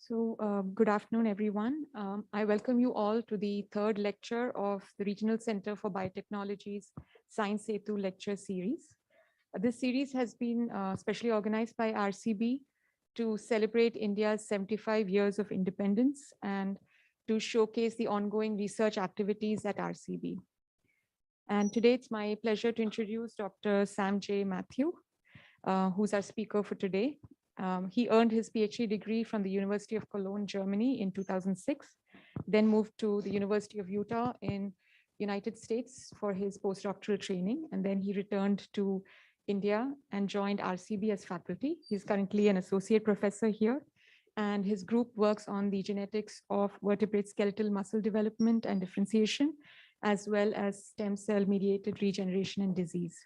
Good afternoon, everyone. I welcome you all to the third lecture of the Regional Center for Biotechnology's Science Setu lecture series. This series has been specially organized by RCB to celebrate India's 75 years of independence and to showcase the ongoing research activities at RCB. And today it's my pleasure to introduce Dr. Sam J. Mathew, who's our speaker for today. He earned his PhD degree from the University of Cologne, Germany in 2006, then moved to the University of Utah in United States for his postdoctoral training. And then he returned to India and joined RCB as faculty. He's currently an associate professor here, and his group works on the genetics of vertebrate skeletal muscle development and differentiation, as well as stem cell mediated regeneration and disease.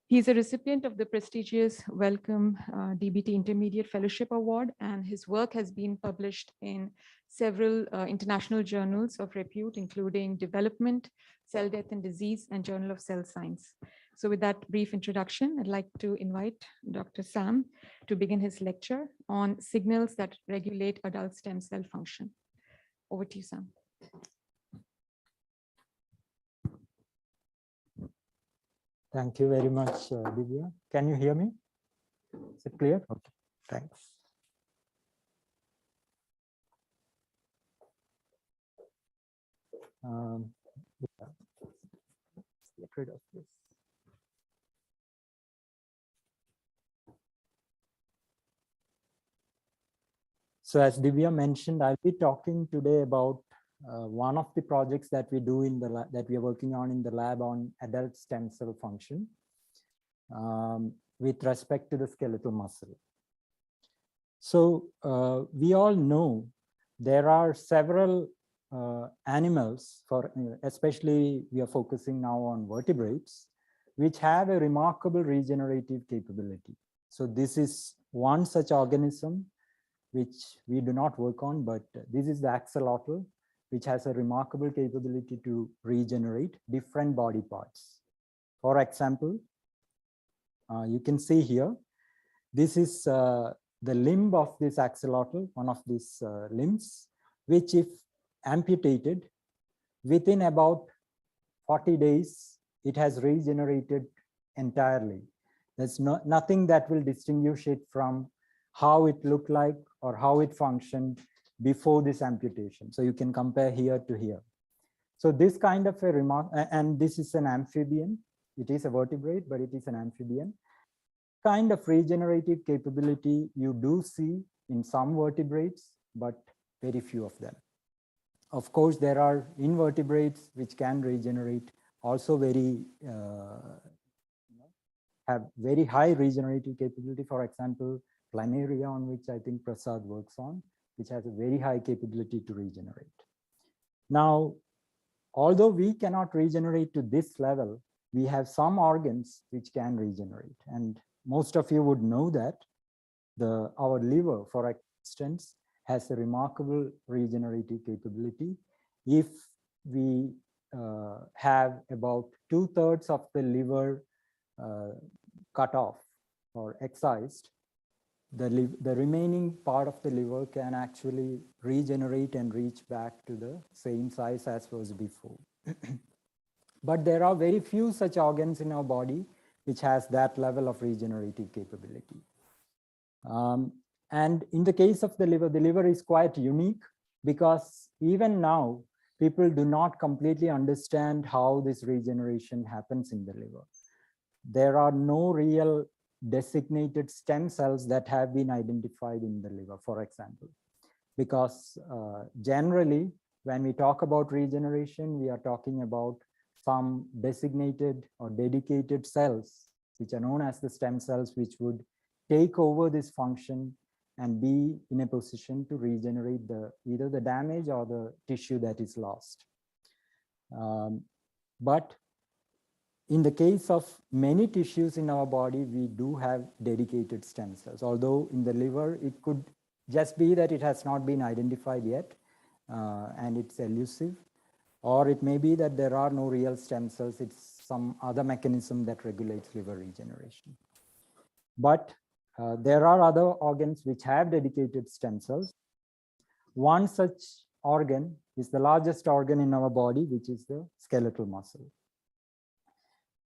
He's a recipient of the prestigious Wellcome DBT Intermediate Fellowship Award, and his work has been published in several international journals of repute, including Development, Cell Death and Disease, and Journal of Cell Science. So with that brief introduction, I'd like to invite Dr. Sam to begin his lecture on signals that regulate adult stem cell function. Over to you, Sam. Thank you very much, Divya. Can you hear me? Is it clear? Okay, thanks. Yeah. Let's get rid of this. So as Divya mentioned, I'll be talking today about one of the projects that we do in the lab, that we are working on in the lab on adult stem cell function with respect to the skeletal muscle. So we all know there are several animals, especially we are focusing now on vertebrates, which have a remarkable regenerative capability. So this is one such organism which we do not work on, but this is the axolotl, which has a remarkable capability to regenerate different body parts. For example, you can see here, this is the limb of this axolotl, one of these limbs, which if amputated, within about 40 days, it has regenerated entirely. There's nothing that will distinguish it from how it looked like or how it functioned before this amputation. So you can compare here to here. So this kind of a remark, and this is an amphibian. It is a vertebrate, but it is an amphibian. Kind of regenerative capability you do see in some vertebrates, but very few of them. Of course, there are invertebrates which can regenerate, also have very high regenerative capability. For example, planaria, on which I think Prasad works on, which has a very high capability to regenerate. Now, although we cannot regenerate to this level, we have some organs which can regenerate. And most of you would know that our liver, for instance, has a remarkable regenerative capability. If we have about 2/3 of the liver cut off or excised, the remaining part of the liver can actually regenerate and reach back to the same size as was before. But there are very few such organs in our body which has that level of regenerative capability. And in the case of the liver is quite unique, because even now, people do not completely understand how this regeneration happens in the liver. There are no real designated stem cells that have been identified in the liver, for example, because generally when we talk about regeneration, we are talking about some designated or dedicated cells, which are known as the stem cells, which would take over this function and be in a position to regenerate either the damage or the tissue that is lost. But in the case of many tissues in our body, we do have dedicated stem cells. Although in the liver, it could just be that it has not been identified yet and it's elusive. Or it may be that there are no real stem cells. It's some other mechanism that regulates liver regeneration. But There are other organs which have dedicated stem cells. One such organ is the largest organ in our body, which is the skeletal muscle.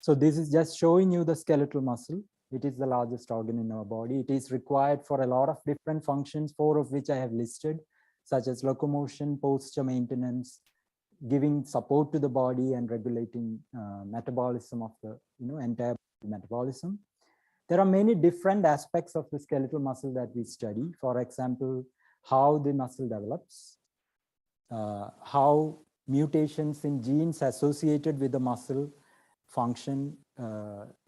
So this is just showing you the skeletal muscle. It is the largest organ in our body. It is required for a lot of different functions, 4 of which I have listed, such as locomotion, posture maintenance, giving support to the body and regulating metabolism of the entire metabolism. There are many different aspects of the skeletal muscle that we study. For example, how the muscle develops, how mutations in genes associated with the muscle function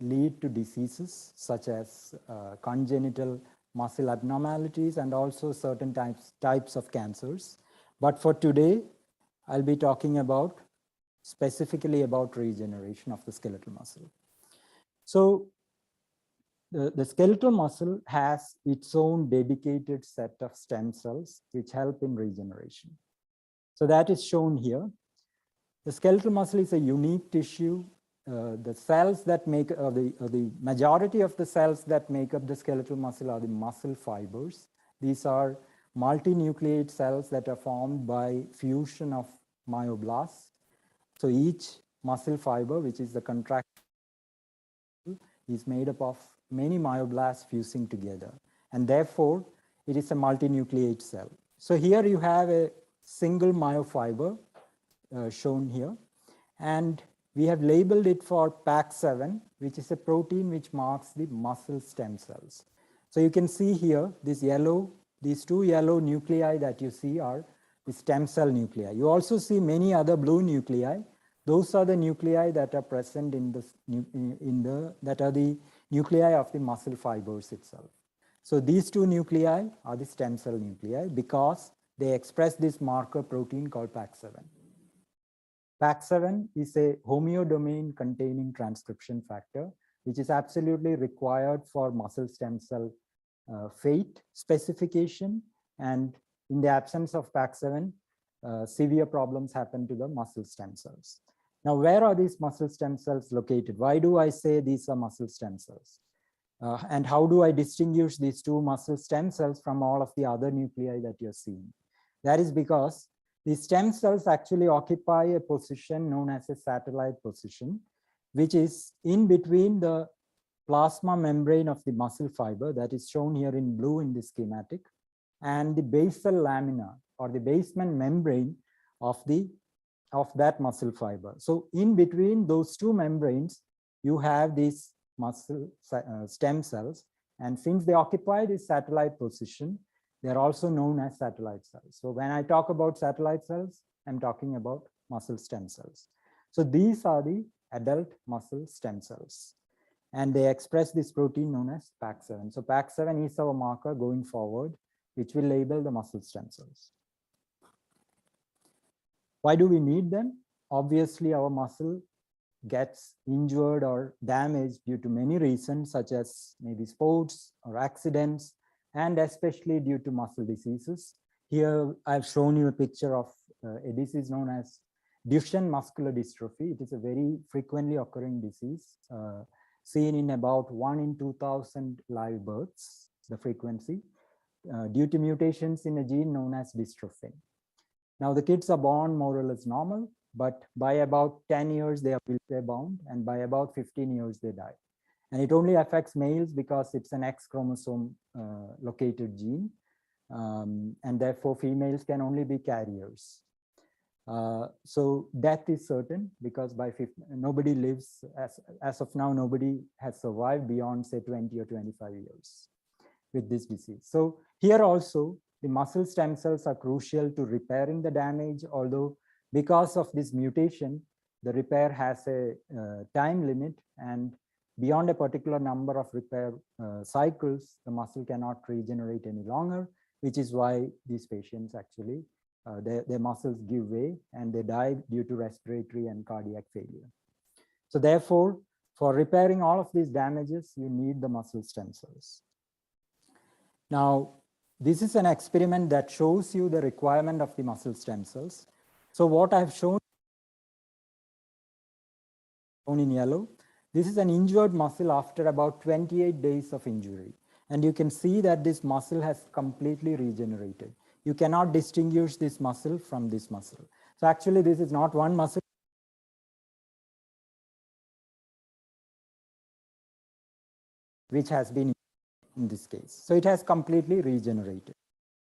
lead to diseases such as congenital muscle abnormalities and also certain types of cancers. But for today, I'll be talking about specifically about regeneration of the skeletal muscle. So the skeletal muscle has its own dedicated set of stem cells which help in regeneration. So that is shown here. The skeletal muscle is a unique tissue. The cells that make the majority of the cells that make up the skeletal muscle are the muscle fibers. These are multinucleate cells that are formed by fusion of myoblasts. So each muscle fiber, which is the contract, is made up of many myoblasts fusing together, and therefore it is a multinucleate cell. So here you have a single myofiber shown here, and we have labeled it for Pac-7, which is a protein which marks the muscle stem cells. So you can see here these two yellow nuclei that you see are the stem cell nuclei. You also see many other blue nuclei. Those are the nuclei that are present that are the nuclei of the muscle fibers itself. So these two nuclei are the stem cell nuclei because they express this marker protein called Pac-7. Pac-7 is a homeodomain containing transcription factor, which is absolutely required for muscle stem cell fate specification. And in the absence of Pac-7, severe problems happen to the muscle stem cells. Now, where are these muscle stem cells located? Why do I say these are muscle stem cells? And how do I distinguish these two muscle stem cells from all of the other nuclei that you're seeing? That is because these stem cells actually occupy a position known as a satellite position, which is in between the plasma membrane of the muscle fiber that is shown here in blue in the schematic, and the basal lamina or the basement membrane of that muscle fiber. So in between those two membranes, you have these muscle stem cells, and since they occupy this satellite position, they're also known as satellite cells. So when I talk about satellite cells, I'm talking about muscle stem cells. So these are the adult muscle stem cells, and they express this protein known as Pac-7. So Pac-7 is our marker going forward, which will label the muscle stem cells. Why do we need them? Obviously, our muscle gets injured or damaged due to many reasons, such as maybe sports or accidents, and especially due to muscle diseases. Here, I've shown you a picture of a disease known as Duchenne muscular dystrophy. It is a very frequently occurring disease, seen in about 1 in 2,000 live births, the frequency, due to mutations in a gene known as dystrophin. Now, the kids are born more or less normal, but by about 10 years, they are wheelchair bound, and by about 15 years, they die. And it only affects males because it's an X chromosome located gene. And therefore, females can only be carriers. So death is certain because by 50, nobody lives, as of now, nobody has survived beyond, say, 20 or 25 years with this disease. So here also, the muscle stem cells are crucial to repairing the damage, although because of this mutation, the repair has a time limit, and beyond a particular number of repair cycles, the muscle cannot regenerate any longer, which is why these patients actually, their muscles give way and they die due to respiratory and cardiac failure. So therefore, for repairing all of these damages, you need the muscle stem cells. Now, this is an experiment that shows you the requirement of the muscle stem cells. So what I've shown in yellow, this is an injured muscle after about 28 days of injury. And you can see that this muscle has completely regenerated. You cannot distinguish this muscle from this muscle. So actually, this is not one muscle, which has been in this case. So it has completely regenerated.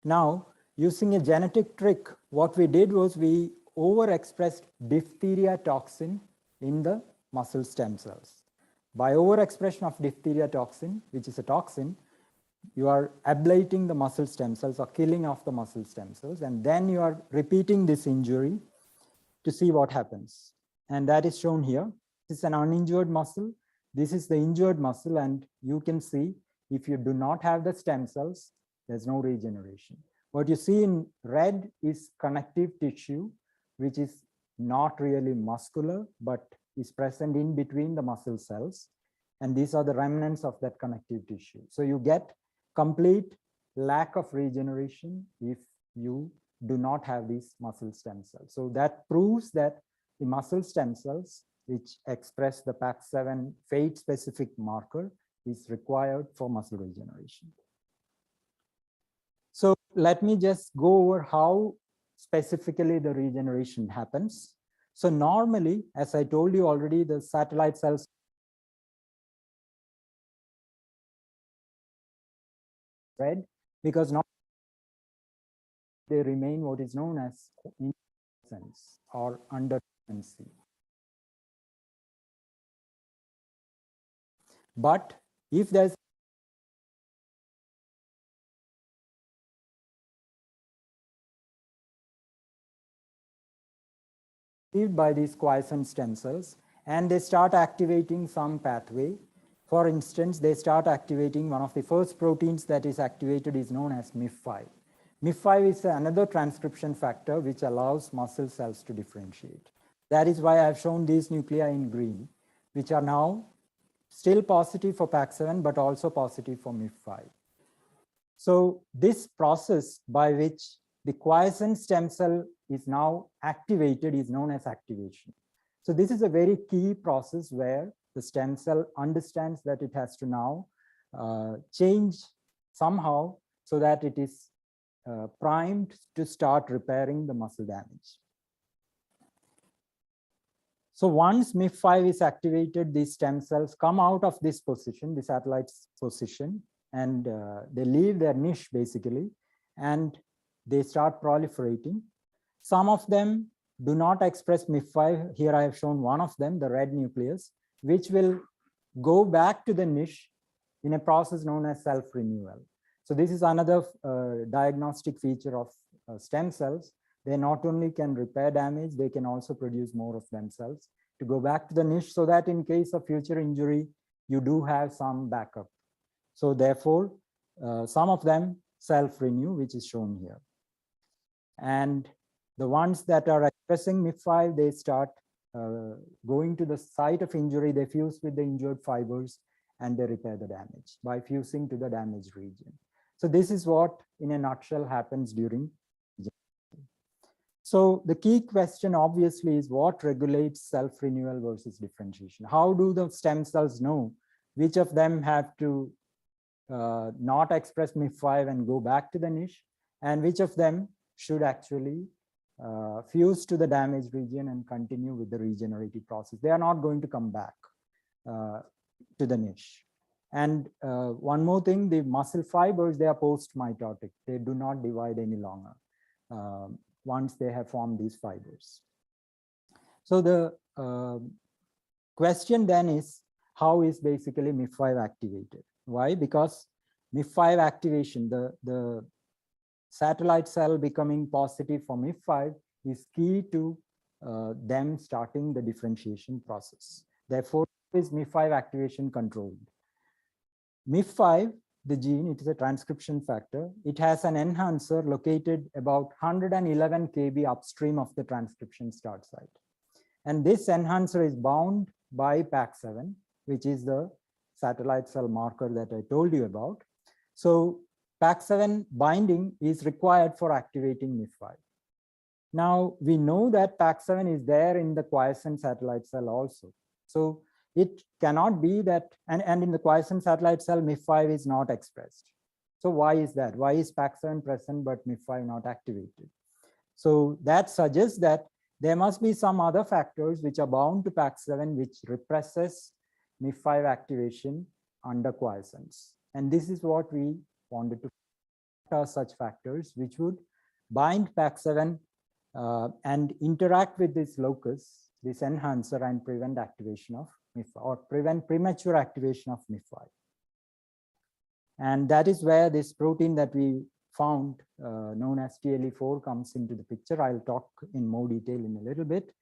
Now, using a genetic trick, what we did was we overexpressed diphtheria toxin in the muscle stem cells. By overexpression of diphtheria toxin, which is a toxin, you are ablating the muscle stem cells or killing off the muscle stem cells, and then you are repeating this injury to see what happens. And that is shown here. This is an uninjured muscle. This is the injured muscle, and you can see if you do not have the stem cells, there's no regeneration. What you see in red is connective tissue, which is not really muscular, but is present in between the muscle cells. And these are the remnants of that connective tissue. So you get complete lack of regeneration if you do not have these muscle stem cells. So that proves that the muscle stem cells, which express the Pac-7 fate-specific marker, is required for muscle regeneration. So let me just go over how specifically the regeneration happens. So normally, as I told you already, the satellite cells red because not they remain what is known as inflorescence or under frequency. But if there's by these quiescent stem cells, and they start activating some pathway. For instance, they start activating one of the first proteins that is activated is known as MIF5. MIF5 is another transcription factor which allows muscle cells to differentiate. That is why I've shown these nuclei in green, which are now still positive for Pac-7, but also positive for MIF5. So this process by which the quiescent stem cell is now activated is known as activation. So this is a very key process where the stem cell understands that it has to now change somehow so that it is primed to start repairing the muscle damage. So once MIF5 is activated, these stem cells come out of this position, the satellite position, and they leave their niche basically, and they start proliferating. Some of them do not express MIF5. Here I have shown one of them, the red nucleus, which will go back to the niche in a process known as self-renewal. So this is another diagnostic feature of stem cells. They not only can repair damage, they can also produce more of themselves to go back to the niche so that in case of future injury, you do have some backup. So therefore, some of them self-renew, which is shown here. And the ones that are expressing MIF5, they start going to the site of injury, they fuse with the injured fibers, and they repair the damage by fusing to the damaged region. So this is what, in a nutshell, happens during regeneration. So the key question, obviously, is what regulates self-renewal versus differentiation? How do the stem cells know which of them have to not express MIF5 and go back to the niche, and which of them should actually fuse to the damaged region and continue with the regenerative process? They are not going to come back to the niche. And one more thing, the muscle fibers, they are post-mitotic. They do not divide any longer once they have formed these fibers. So the question then is, how is basically MIF5 activated? Why? Because MIF5 activation, the satellite cell becoming positive for MIF5 is key to them starting the differentiation process. Therefore, is MIF5 activation controlled? MIF5, the gene, it is a transcription factor. It has an enhancer located about 111 kb upstream of the transcription start site. And this enhancer is bound by Pac-7, which is the satellite cell marker that I told you about. So Pac-7 binding is required for activating MIF5. Now, we know that Pac-7 is there in the quiescent satellite cell also. So it cannot be that, and in the quiescent satellite cell, MIF5 is not expressed. So why is that? Why is Pac7 present but MIF5 not activated? So that suggests that there must be some other factors which are bound to Pac7 which represses MIF5 activation under quiescence. And this is what we wanted to find, such factors which would bind Pac7 and interact with this locus, this enhancer, and prevent activation of MIF5 or prevent premature activation of MIF5. And that is where this protein that we found, known as Tle4, comes into the picture. I'll talk in more detail in a little bit.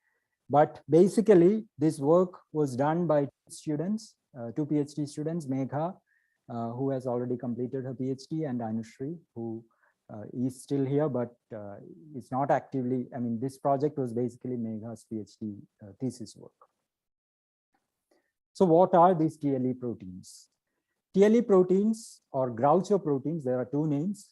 But basically, this work was done by students, two PhD students, Megha, who has already completed her PhD, and Anushri, who is still here, but is not actively, I mean, this project was basically Megha's PhD thesis work. So what are these TLE proteins? TLE proteins or Groucho proteins, there are two names.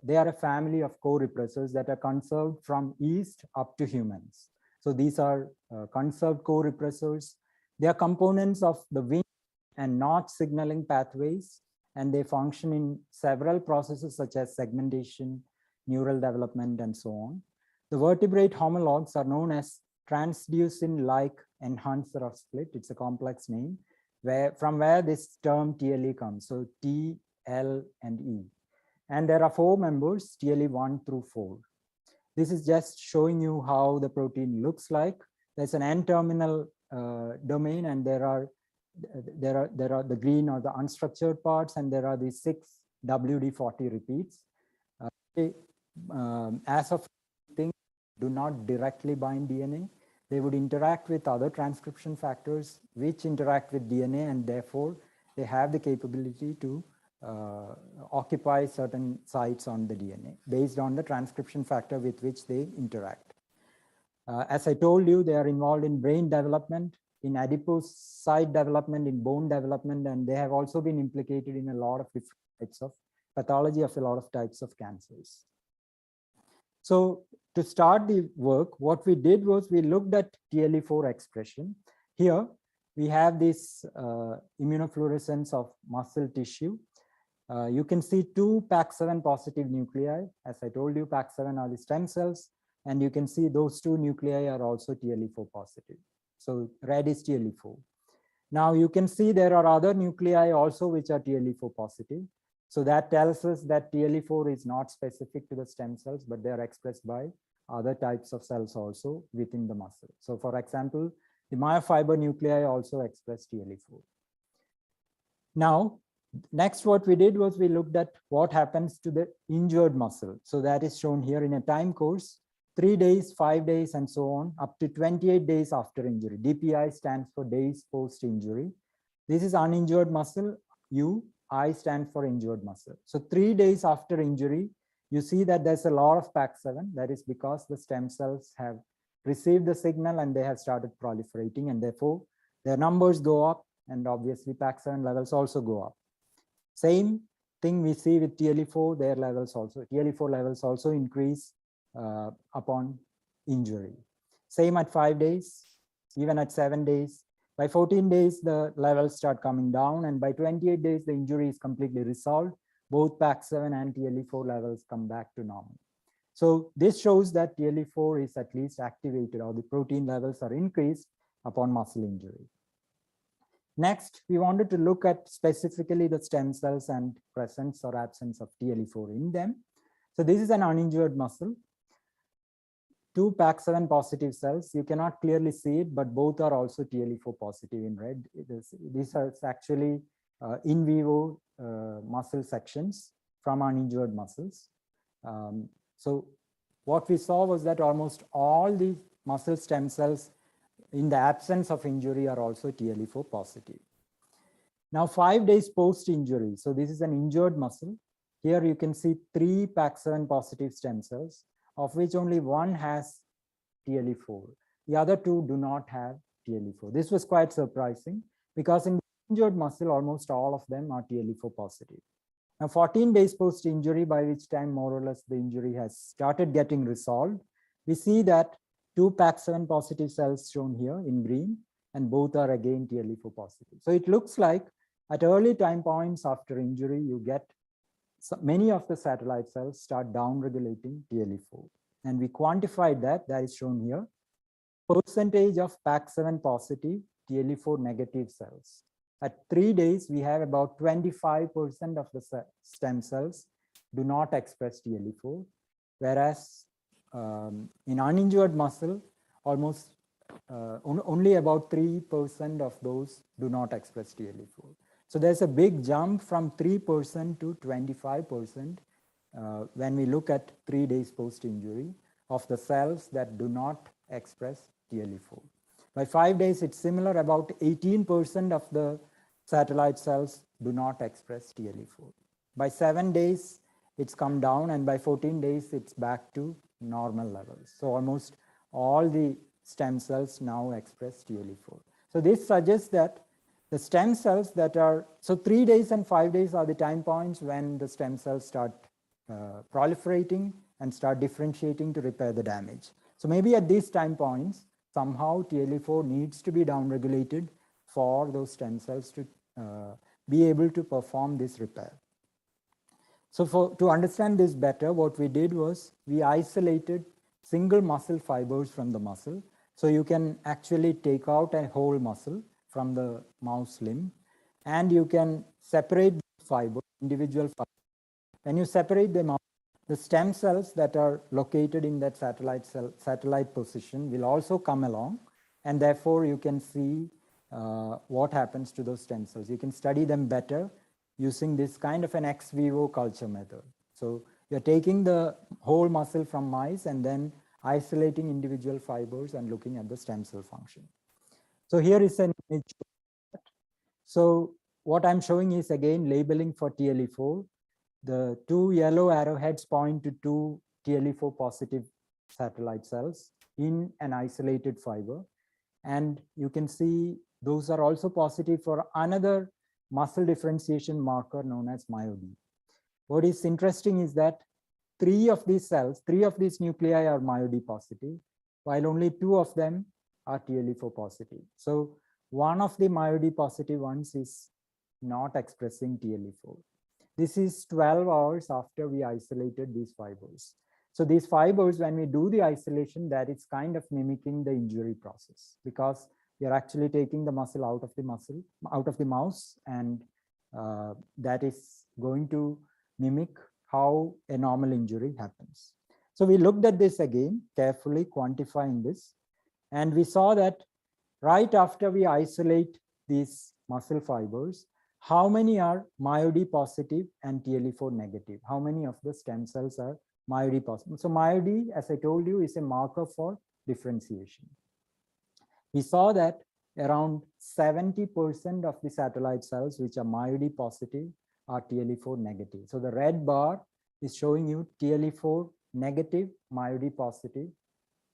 They are a family of co-repressors that are conserved from yeast up to humans. So these are conserved co-repressors. They are components of the Wnt and Notch signaling pathways, and they function in several processes such as segmentation, neural development, and so on. The vertebrate homologs are known as transducin-like enhancer of split. It's a complex name, from where this term TLE comes. So T, L, and E. And there are four members, TLE1 through 4. This is just showing you how the protein looks like. There's an N-terminal domain, and there are the green or the unstructured parts, and there are the 6 WD40 repeats. As of things do not directly bind DNA. They would interact with other transcription factors which interact with DNA, and therefore they have the capability to occupy certain sites on the DNA based on the transcription factor with which they interact. As I told you, they are involved in brain development, in adipocyte development, in bone development, and they have also been implicated in a lot of different types of pathology of a lot of types of cancers. So to start the work, what we did was we looked at Tle4 expression. Here we have this immunofluorescence of muscle tissue. You can see 2 Pac7 positive nuclei. As I told you, Pac7 are the stem cells, and you can see those 2 nuclei are also Tle4 positive. So red is Tle4. Now you can see there are other nuclei also which are Tle4 positive. So that tells us that Tle4 is not specific to the stem cells, but they are expressed by other types of cells also within the muscle. So for example, the myofiber nuclei also express Tle4. Now, next what we did was we looked at what happens to the injured muscle. So that is shown here in a time course, 3 days, 5 days, and so on, up to 28 days after injury. DPI stands for days post-injury. This is uninjured muscle. I stand for injured muscle. So 3 days after injury, you see that there's a lot of Pac7. That is because the stem cells have received the signal and they have started proliferating, and therefore their numbers go up, and obviously Pac7 levels also go up. Same thing we see with Tle4, their levels also, Tle4 levels also increase upon injury. Same at 5 days, even at 7 days. By 14 days, the levels start coming down, and by 28 days, the injury is completely resolved. Both Pac7 and Tle4 levels come back to normal. So this shows that Tle4 is at least activated, or the protein levels are increased upon muscle injury. Next, we wanted to look at specifically the stem cells and presence or absence of Tle4 in them. So this is an uninjured muscle. 2 Pac7 positive cells. You cannot clearly see it, but both are also Tle4 positive in red. These are actually in vivo muscle sections from uninjured muscles. So what we saw was that almost all the muscle stem cells in the absence of injury are also Tle4 positive. Now 5 days post-injury, so this is an injured muscle. Here you can see 3 Pac7 positive stem cells, of which only 1 has Tle4. The other 2 do not have Tle4. This was quite surprising because in the injured muscle, almost all of them are Tle4 positive. Now 14 days post-injury, by which time more or less the injury has started getting resolved, we see that 2 Pac7 positive cells shown here in green and both are again Tle4 positive. So it looks like at early time points after injury, you get many of the satellite cells start downregulating Tle4. And we quantified that is shown here. Percentage of Pac-7 positive, Tle4 negative cells. At 3 days, we have about 25% of the stem cells do not express Tle4, whereas in uninjured muscle, almost only about 3% of those do not express Tle4. So there's a big jump from 3% to 25% when we look at 3 days post-injury of the cells that do not express Tle4. By 5 days, it's similar. About 18% of the satellite cells do not express Tle4. By 7 days, it's come down, and by 14 days, it's back to normal levels. So almost all the stem cells now express Tle4. So this suggests that the stem cells that are, so 3 days and 5 days are the time points when the stem cells start proliferating and start differentiating to repair the damage. So maybe at these time points, somehow Tle4 needs to be downregulated for those stem cells to be able to perform this repair. So to understand this better, what we did was we isolated single muscle fibers from the muscle. So you can actually take out a whole muscle from the mouse limb, and you can separate the fiber, individual fibers. When you separate them out, the stem cells that are located in that satellite position will also come along, and therefore you can see what happens to those stem cells. You can study them better using this kind of an ex vivo culture method. So you're taking the whole muscle from mice and then isolating individual fibers and looking at the stem cell function. So here is an image. So what I'm showing is again labeling for Tle4. The 2 yellow arrowheads point to 2 Tle4 positive satellite cells in an isolated fiber. And you can see those are also positive for another muscle differentiation marker known as MyoD. What is interesting is that 3 of these cells, 3 of these nuclei are MyoD positive, while only 2 of them are Tle4 positive. So one of the MyoD positive ones is not expressing Tle4. This is 12 hours after we isolated these fibers. So these fibers, when we do the isolation, that is kind of mimicking the injury process, because we are actually taking the muscle, out of the mouse, and that is going to mimic how a normal injury happens. So we looked at this again, carefully quantifying this, and we saw that right after we isolate these muscle fibers, how many are MyoD positive and Tle4 negative? How many of the stem cells are MyoD positive? So MyoD, as I told you, is a marker for differentiation. We saw that around 70% of the satellite cells which are MyoD positive are Tle4 negative. So the red bar is showing you Tle4 negative MyoD positive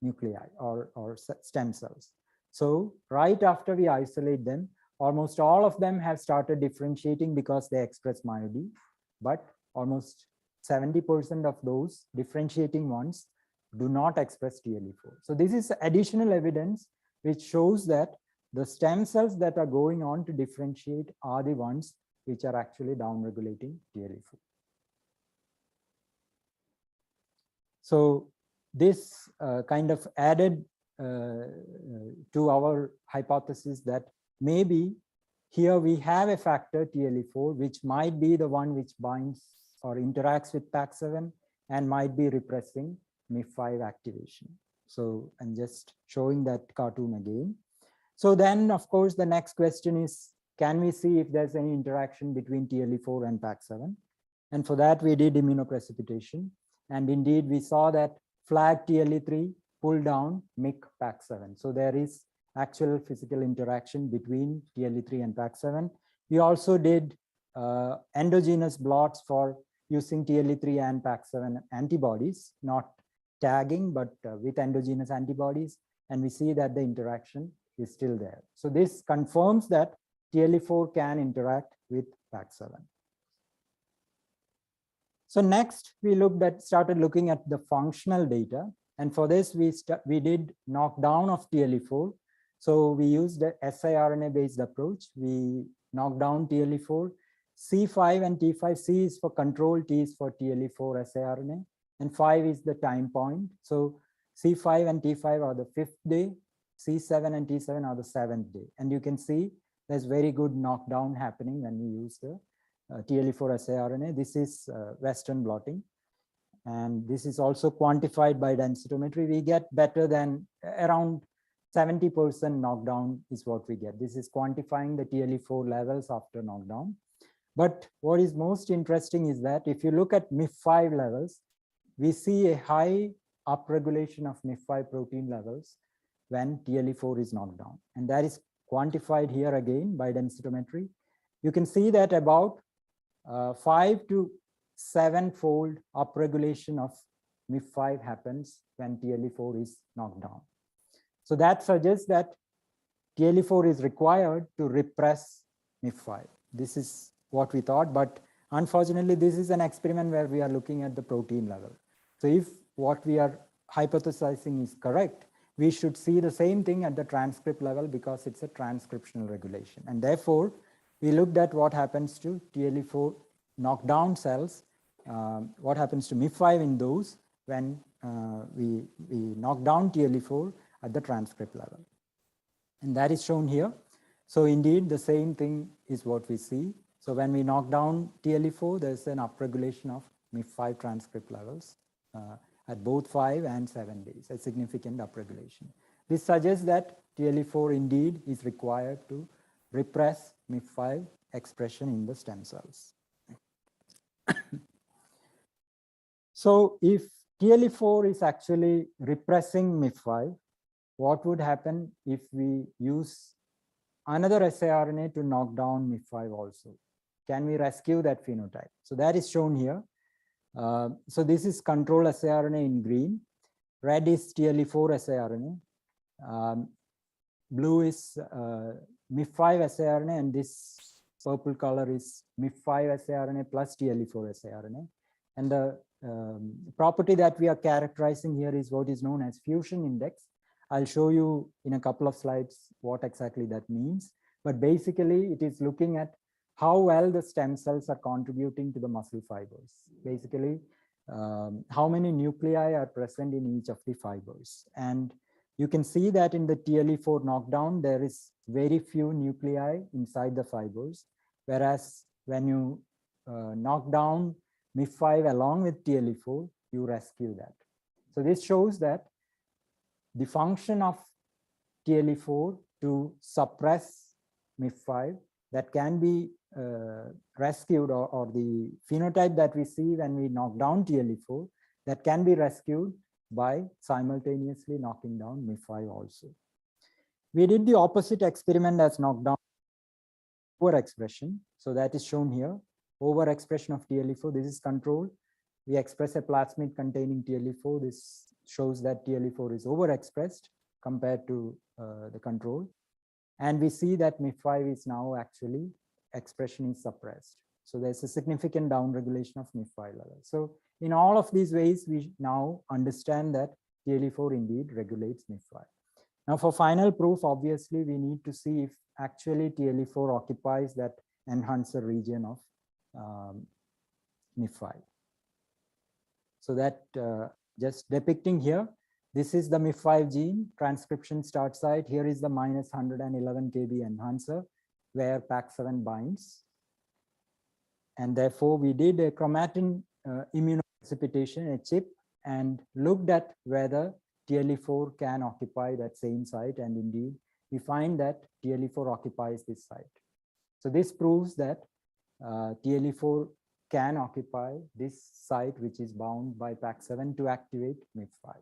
nuclei or stem cells. So right after we isolate them, almost all of them have started differentiating because they express MyoD, but almost 70% of those differentiating ones do not express Tle4. So this is additional evidence which shows that the stem cells that are going on to differentiate are the ones which are actually downregulating Tle4. So this kind of added to our hypothesis that maybe here we have a factor Tle4 which might be the one which binds or interacts with Pac-7 and might be repressing MIF5 activation. So I'm just showing that cartoon again. So then, of course, the next question is, can we see if there's any interaction between Tle4 and Pac-7? And for that, we did immunoprecipitation. And indeed, we saw that flag Tle3 pull down MIC Pac-7. So there is actual physical interaction between Tle3 and Pac-7. We also did endogenous blots for using Tle3 and Pac-7 antibodies, not tagging, but with endogenous antibodies. And we see that the interaction is still there. So this confirms that Tle4 can interact with Pac-7. So next, we started looking at the functional data. And for this, we did knockdown of Tle4 So we used the siRNA based approach. We knocked down Tle4, C5 and T5. C is for control, T is for Tle4 siRNA, and 5 is the time point. So C5 and T5 are the 5th day, C7 and T7 are the 7th day. And you can see there's very good knockdown happening when we use the Tle4 siRNA. This is Western blotting. And this is also quantified by densitometry. We get better than around 70% knockdown is what we get. This is quantifying the Tle4 levels after knockdown. But what is most interesting is that if you look at MIF5 levels, we see a high upregulation of MIF5 protein levels when Tle4 is knocked down. And that is quantified here again by densitometry. You can see that about 5 to 7-fold upregulation of MIF5 happens when Tle4 is knocked down. So that suggests that Tle4 is required to repress MIF5. This is what we thought, but unfortunately, this is an experiment where we are looking at the protein level. So if what we are hypothesizing is correct, we should see the same thing at the transcript level because it's a transcriptional regulation. And therefore, we looked at what happens to Tle4 knockdown cells, what happens to MIF5 in those when we knock down Tle4 at the transcript level. And that is shown here. So indeed, the same thing is what we see. So when we knock down Tle4, there's an upregulation of MIF5 transcript levels at both 5 and 7 days, a significant upregulation. This suggests that Tle4 indeed is required to repress MIF5 expression in the stem cells. So if Tle4 is actually repressing MIF5, what would happen if we use another siRNA to knock down MIF5 also? Can we rescue that phenotype? So that is shown here. So this is control siRNA in green. Red is Tle4 siRNA. Blue is MIF5 siRNA, and this purple color is MIF5 siRNA plus Tle4 siRNA. And the property that we are characterizing here is what is known as fusion index. I'll show you in a couple of slides what exactly that means. But basically, it is looking at how well the stem cells are contributing to the muscle fibers. Basically, how many nuclei are present in each of the fibers. And you can see that in the Tle4 knockdown, there is very few nuclei inside the fibers. Whereas when you knock down MIF5 along with Tle4, you rescue that. So this shows that the function of Tle4 to suppress MIF5 that can be rescued, or the phenotype that we see when we knock down Tle4 that can be rescued by simultaneously knocking down MIF5 also. We did the opposite experiment as knockdown overexpression. So that is shown here. Overexpression of Tle4. This is control. We express a plasmid containing Tle4. This shows that Tle4 is overexpressed compared to the control. And we see that MIF5 is now actually expression is suppressed. So there's a significant downregulation of MIF5 level. So in all of these ways, we now understand that Tle4 indeed regulates MIF5. Now for final proof, obviously, we need to see if actually Tle4 occupies that enhancer region of MIF5. So that just depicting here, this is the MIF5 gene transcription start site. Here is the minus 111 kb enhancer where Pac-7 binds. And therefore, we did a chromatin immunoprecipitation, a chip, and looked at whether Tle4 can occupy that same site. And indeed, we find that Tle4 occupies this site. So this proves that Tle4 can occupy this site, which is bound by Pac-7 to activate MIF5.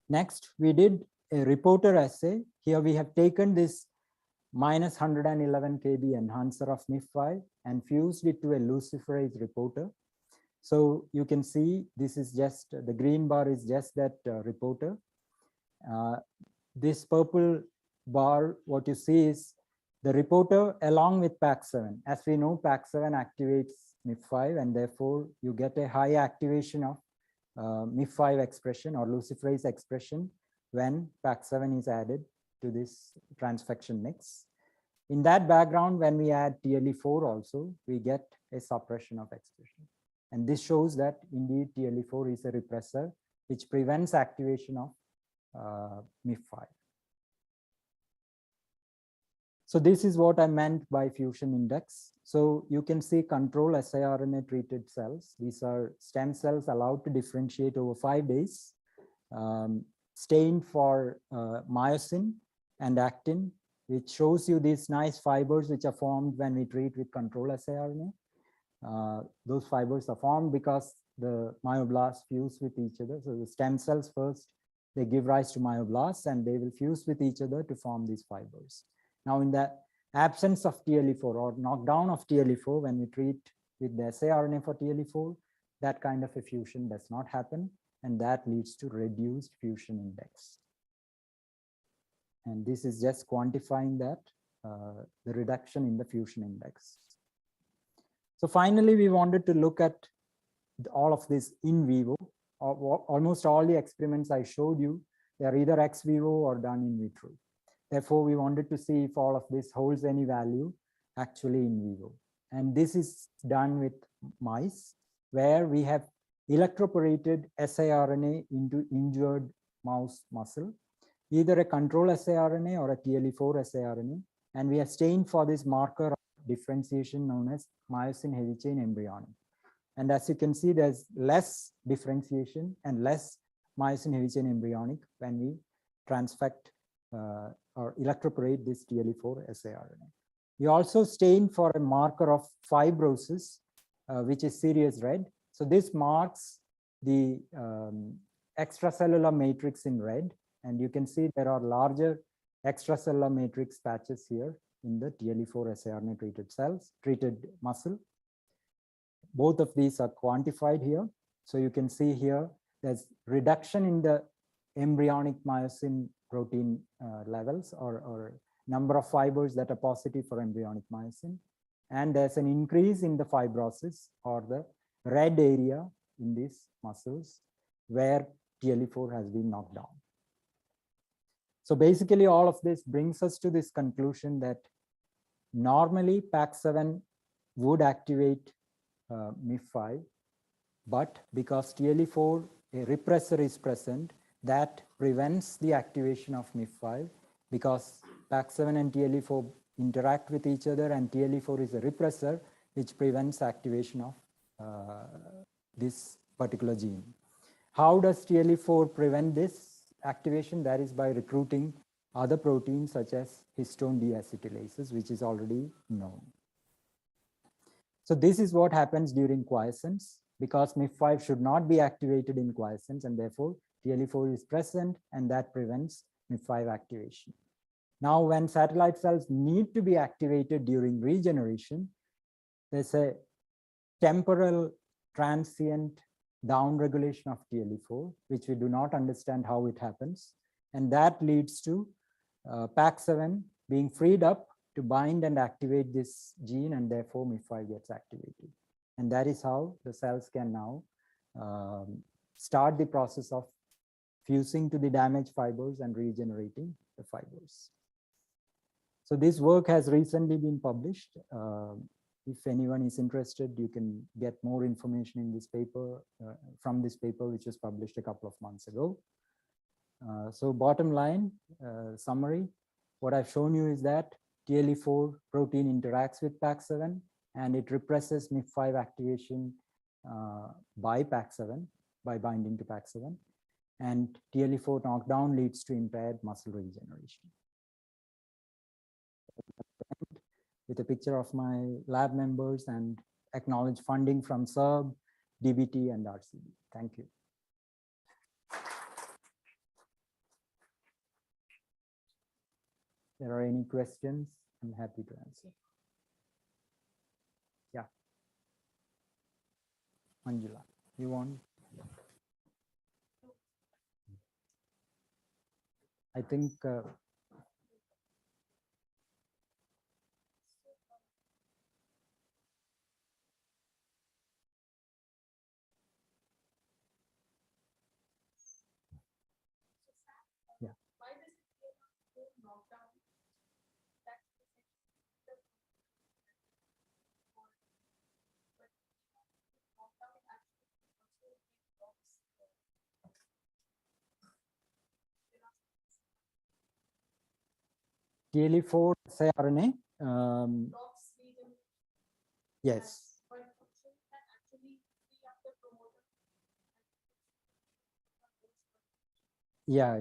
Next, we did a reporter assay. Here we have taken this minus 111 kb enhancer of MIF5 and fused it to a luciferase reporter. So you can see this is just, the green bar is just that reporter. This purple bar, what you see is the reporter along with Pac-7. As we know, Pac-7 activates MIF5, and therefore you get a high activation of MIF5 expression or luciferase expression when Pac7 is added to this transfection mix. In that background, when we add Tle4 also, we get a suppression of expression. And this shows that indeed Tle4 is a repressor which prevents activation of MIF5. So this is what I meant by fusion index. So you can see control siRNA treated cells. These are stem cells allowed to differentiate over 5 days, stained for myosin and actin, which shows you these nice fibers which are formed when we treat with control siRNA. Those fibers are formed because the myoblasts fuse with each other. So the stem cells first, they give rise to myoblasts and they will fuse with each other to form these fibers. Now in the absence of Tle4 or knockdown of Tle4, when we treat with the siRNA for Tle4, that kind of a fusion does not happen, and that leads to reduced fusion index. And this is just quantifying that, the reduction in the fusion index. So finally, we wanted to look at all of this in vivo. Almost all the experiments I showed you, they are either ex vivo or done in vitro. Therefore, we wanted to see if all of this holds any value actually in vivo. And this is done with mice, where we have electroporated siRNA into injured mouse muscle, either a control siRNA or a Tle4 siRNA. And we have stained for this marker of differentiation known as myosin heavy chain embryonic. And as you can see, there's less differentiation and less myosin heavy chain embryonic when we transfect or electroporate this Tle4 siRNA. We also stain for a marker of fibrosis, which is Sirius red. So this marks the extracellular matrix in red. And you can see there are larger extracellular matrix patches here in the Tle4 siRNA treated cells, treated muscle. Both of these are quantified here. So you can see here, there's reduction in the embryonic myosin protein levels or number of fibers that are positive for embryonic myosin. And there's an increase in the fibrosis or the red area in these muscles where Tle4 has been knocked down. So basically all of this brings us to this conclusion that normally Pac7 would activate MIF5, but because Tle4, a repressor is present, that prevents the activation of MIF5 because Pac7 and Tle4 interact with each other, and Tle4 is a repressor which prevents activation of this particular gene. How does Tle4 prevent this activation? That is by recruiting other proteins such as histone deacetylases, which is already known. So this is what happens during quiescence, because MIF5 should not be activated in quiescence, and therefore Tle4 is present, and that prevents MIF5 activation. Now, when satellite cells need to be activated during regeneration, there's a temporal transient downregulation of Tle4, which we do not understand how it happens. And that leads to Pac7 being freed up to bind and activate this gene, and therefore MIF5 gets activated. And that is how the cells can now start the process of fusing to the damaged fibers and regenerating the fibers. So this work has recently been published. If anyone is interested, you can get more information in this paper, from this paper, which was published a couple of months ago. So bottom line, summary, what I've shown you is that Tle4 protein interacts with Pac7 and it represses MIF5 activation by Pac7, by binding to Pac7. And Tle4 knockdown leads to impaired muscle regeneration. With a picture of my lab members and acknowledge funding from SERB, DBT, and RCB. Thank you. If there are any questions, I'm happy to answer. Yeah. Manjula, you want? I think yeah. Tle4 siRNA. Yes. Yeah.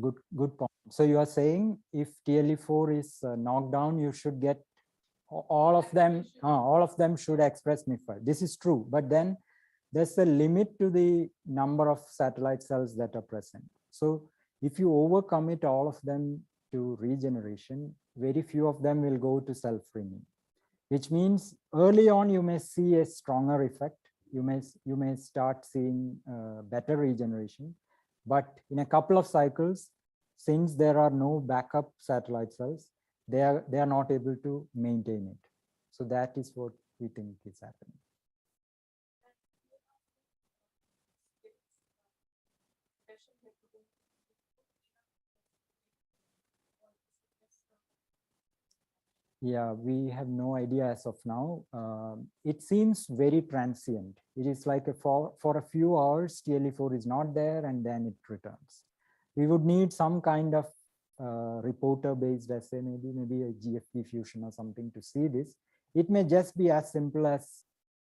Good point. So you are saying if Tle4 is knocked down, you should get all of them. All of them should express MIF5. This is true, but then there's a limit to the number of satellite cells that are present. So if you overcommit all of them to regeneration, very few of them will go to self-renewal, which means early on you may see a stronger effect. You may start seeing better regeneration, but in a couple of cycles, since there are no backup satellite cells, they are not able to maintain it. So that is what we think is happening. Yeah, we have no idea as of now. It seems very transient. It is like for a few hours, Tle4 is not there and then it returns. We would need some kind of reporter-based assay, maybe a GFP fusion or something to see this. It may just be as simple as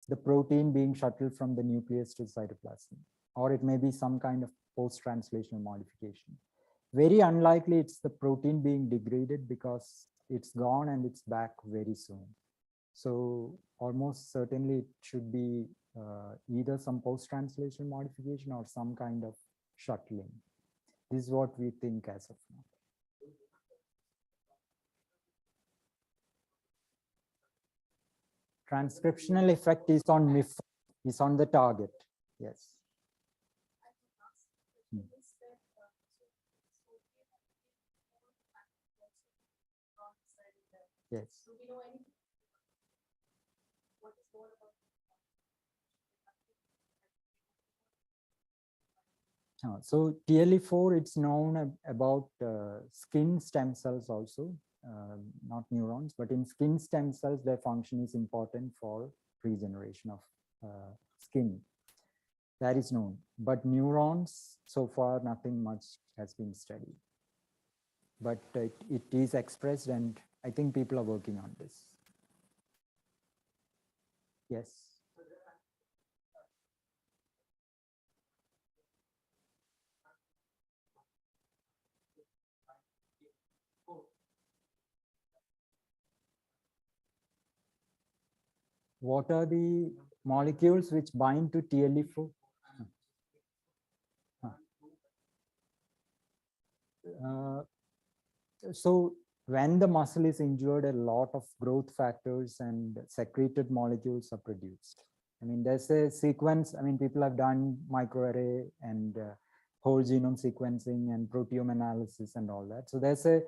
the protein being shuttled from the nucleus to the cytoplasm, or it may be some kind of post-translational modification. Very unlikely it's the protein being degraded because it's gone and it's back very soon. So almost certainly it should be either some post-translation modification or some kind of shuttling. This is what we think as of now. Transcriptional effect is on MIF, is on the target. Yes. Yes. So Tle4, it's known about skin stem cells also, not neurons, but in skin stem cells, their function is important for regeneration of skin. That is known, but neurons, so far, nothing much has been studied. But it is expressed, and I think people are working on this. Yes. What are the molecules which bind to Tle4? So when the muscle is injured, a lot of growth factors and secreted molecules are produced. I mean, there's a sequence. I mean, people have done microarray and whole genome sequencing and proteome analysis and all that. So there's a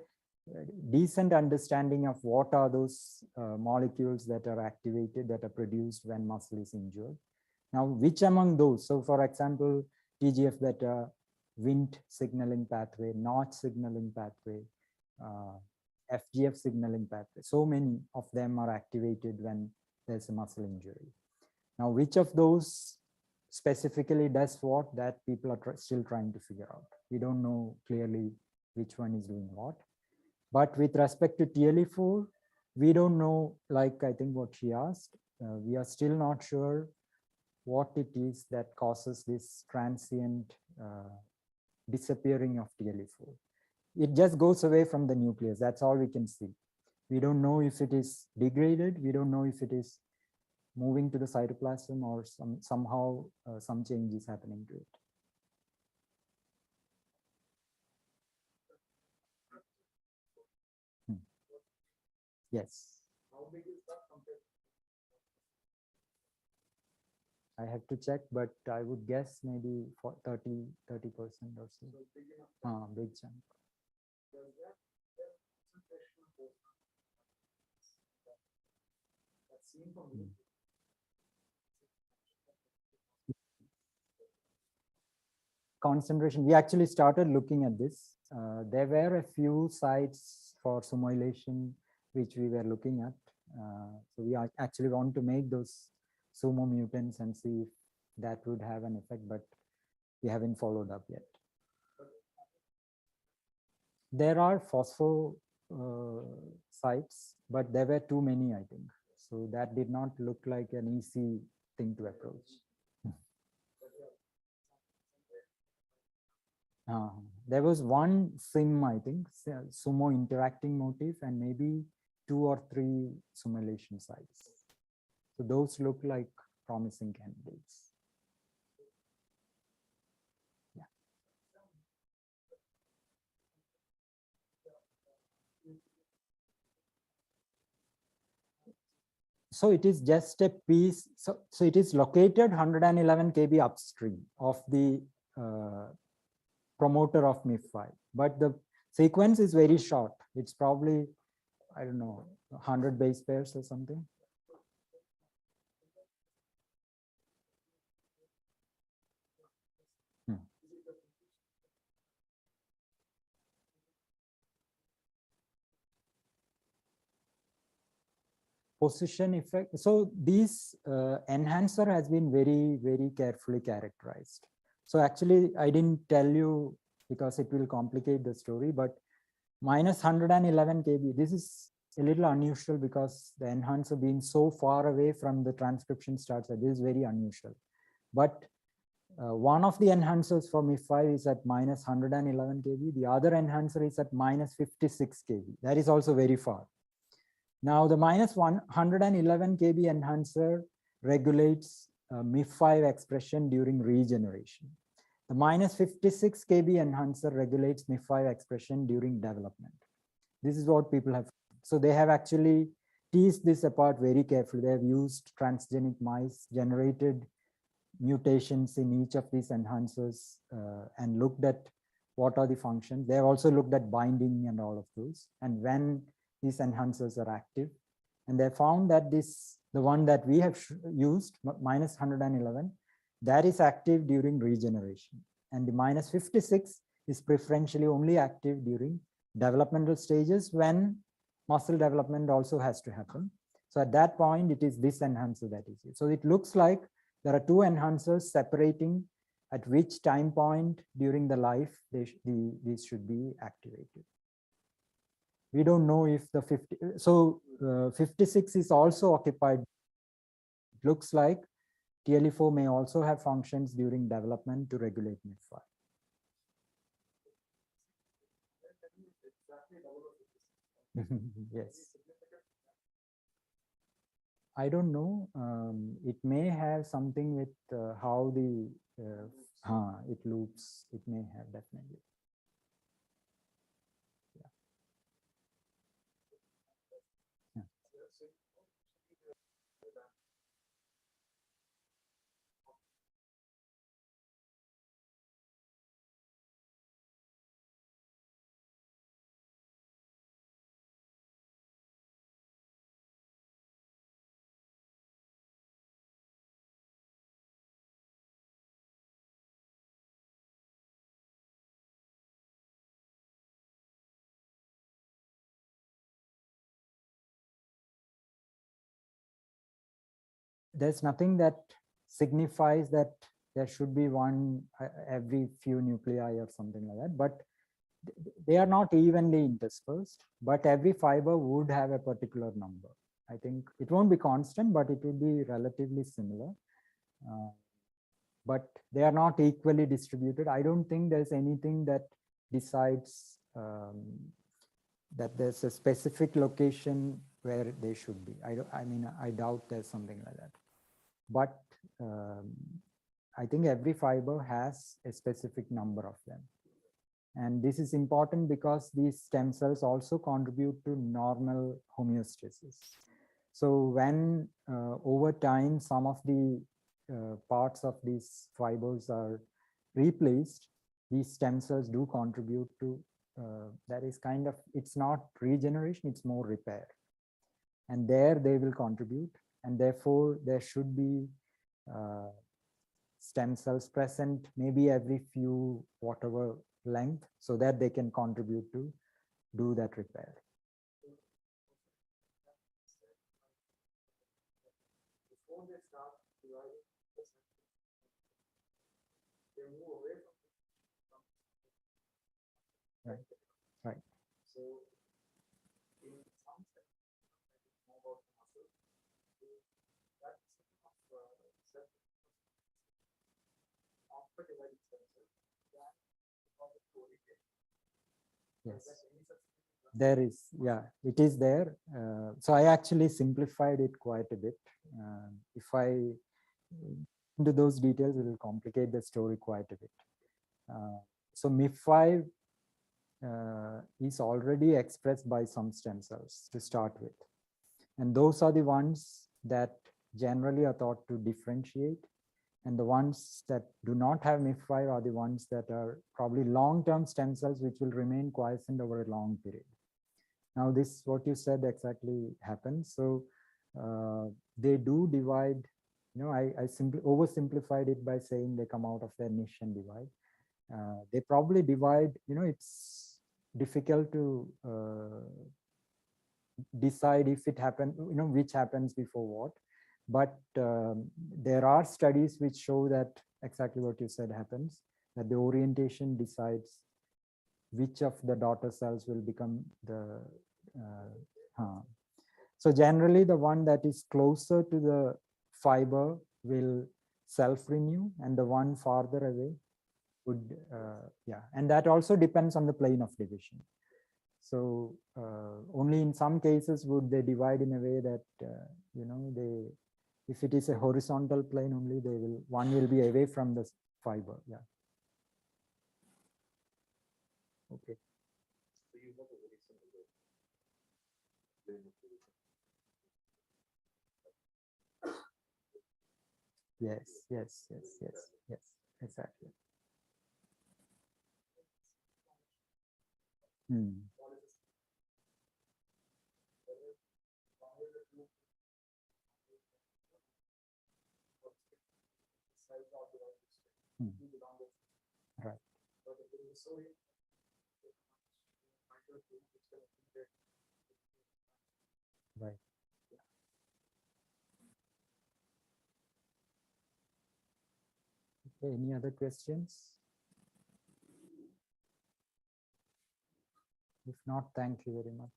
decent understanding of what are those molecules that are activated, that are produced when muscle is injured. Now, which among those? So for example, TGF-beta, Wnt signaling pathway, Notch signaling pathway, FGF signaling pathway. So many of them are activated when there's a muscle injury. Now, which of those specifically does what, that people are still trying to figure out. We don't know clearly which one is doing what. But with respect to Tle4, we don't know, like I think what she asked, we are still not sure what it is that causes this transient disappearing of Tle4. It just goes away from the nucleus. That's all we can see. We don't know if it is degraded. We don't know if it is moving to the cytoplasm or somehow some change is happening to it. Yes. How big is that compared? I have to check, but I would guess maybe for 30% or so. Big chunk. Concentration, we actually started looking at this. There were a few sites for simulation which we were looking at. So we actually want to make those sumo mutants and see if that would have an effect, but we haven't followed up yet. There are sites, but there were too many, I think. So that did not look like an easy thing to approach. There was one sim, I think, sumo interacting motif, and maybe 2 or 3 simulation sites. So those look like promising candidates. Yeah. So it is just a piece. So it is located 111 kb upstream of the promoter of MIF5, but the sequence is very short. It's probably, I don't know, 100 base pairs or something. Position effect. So this enhancer has been very, very carefully characterized. So actually, I didn't tell you because it will complicate the story, but minus 111 kb, this is a little unusual because the enhancer being so far away from the transcription starts, this is very unusual. But one of the enhancers for MIF5 is at minus 111 kb. The other enhancer is at minus 56 kb. That is also very far. Now the minus 111 kb enhancer regulates MIF5 expression during regeneration. The minus 56 kb enhancer regulates MIF5 expression during development. This is what people have. So they have actually teased this apart very carefully. They have used transgenic mice, generated mutations in each of these enhancers and looked at what are the functions. They have also looked at binding and all of those. And when these enhancers are active, and they found that this, the one that we have used, minus 111, that is active during regeneration. And the minus 56 is preferentially only active during developmental stages when muscle development also has to happen. So at that point, it is this enhancer that is used. So it looks like there are 2 enhancers separating at which time point during the life these should be activated. We don't know if the 50, so 56 is also occupied. It looks like Tle4 may also have functions during development to regulate MIF5. Yes. I don't know. It may have something with how the it loops. It may have definitely. Yeah. There's nothing that signifies that there should be one every few nuclei or something like that, but they are not evenly interspersed, but every fiber would have a particular number. I think it won't be constant, but it would be relatively similar. But they are not equally distributed. I don't think there's anything that decides that there's a specific location where they should be. I mean, I doubt there's something like that. But I think every fiber has a specific number of them. And this is important because these stem cells also contribute to normal homeostasis. So when over time, some of the parts of these fibers are replaced, these stem cells do contribute to, that is kind of, it's not regeneration, it's more repair. And there they will contribute. And therefore, there should be stem cells present maybe every few whatever length so that they can contribute to do that repair. Before they start dividing, they move away from. Right, right. So Yes, there is, yeah, it is there. So I actually simplified it quite a bit. If I into those details, it will complicate the story quite a bit. So MIF5 is already expressed by some stem cells to start with. And those are the ones that generally are thought to differentiate. And the ones that do not have MIF5 are the ones that are probably long-term stem cells, which will remain quiescent over a long period. Now, this, what you said exactly happens. So they do divide, I simply oversimplified it by saying they come out of their niche and divide. They probably divide, it's difficult to decide if it happened, which happens before what. But there are studies which show that exactly what you said happens, that the orientation decides which of the daughter cells will become the so generally the one that is closer to the fiber will self-renew, and the one farther away would and that also depends on the plane of division. So only in some cases would they divide in a way that they, if it is a horizontal plane only, one will be away from the fiber. Yeah. Okay. So you have a very similar plane of division. Yes, yes, yes, yes, yes, exactly. Right. Right. Okay, any other questions? If not, thank you very much.